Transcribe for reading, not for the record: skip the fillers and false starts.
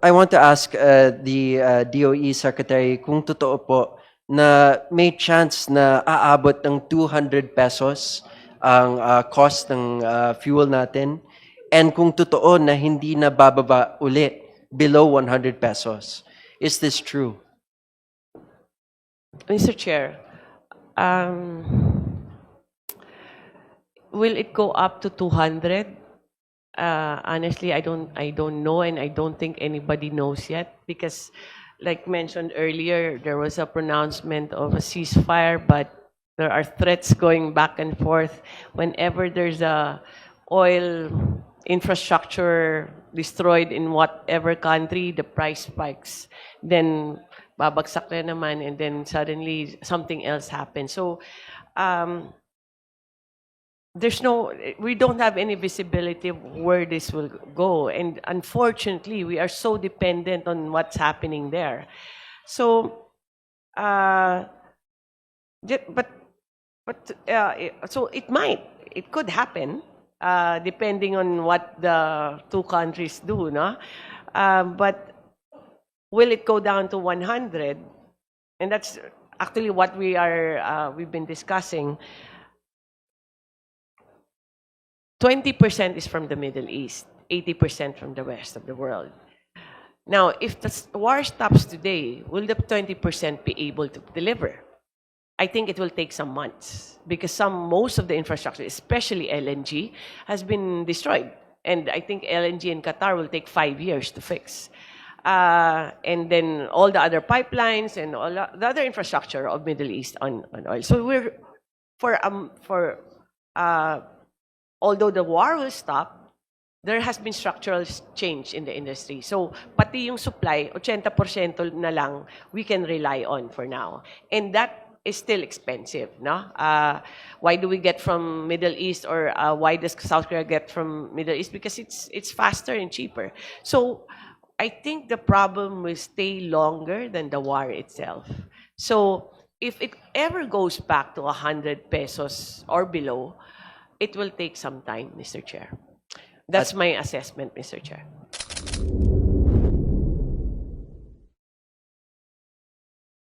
I want to ask the DOE Secretary kung totoo po na may chance na aabot ng 200 pesos ang cost ng fuel natin, and kung totoo na hindi na bababa ulit below 100 pesos. Is this true? Mr. Chair, will it go up to 200? Honestly, I don't know, and I don't think anybody knows yet, because like mentioned earlier, there was a pronouncement of a ceasefire, but there are threats going back and forth. Whenever there's a oil infrastructure destroyed in whatever country, the price spikes. Then babagsak na naman, and then suddenly something else happens. So we don't have any visibility of where this will go. And unfortunately, we are so dependent on what's happening there. So, so it could happen, depending on what the two countries do, no? But will it go down to 100? And that's actually what we've been discussing. 20% is from the Middle East, 80% from the rest of the world. Now, if the war stops today, will the 20% be able to deliver? I think it will take some months, because most of the infrastructure, especially LNG, has been destroyed. And I think LNG in Qatar will take 5 years to fix. And then all the other pipelines and all the other infrastructure of Middle East on oil. So although the war will stop, there has been structural change in the industry. So pati yung supply, 80% na lang we can rely on for now. And that is still expensive, no? Why do we get from Middle East, or why does South Korea get from Middle East? Because it's faster and cheaper. So I think the problem will stay longer than the war itself. So if it ever goes back to 100 pesos or below, it will take some time, Mr. Chair. That's my assessment, Mr. Chair.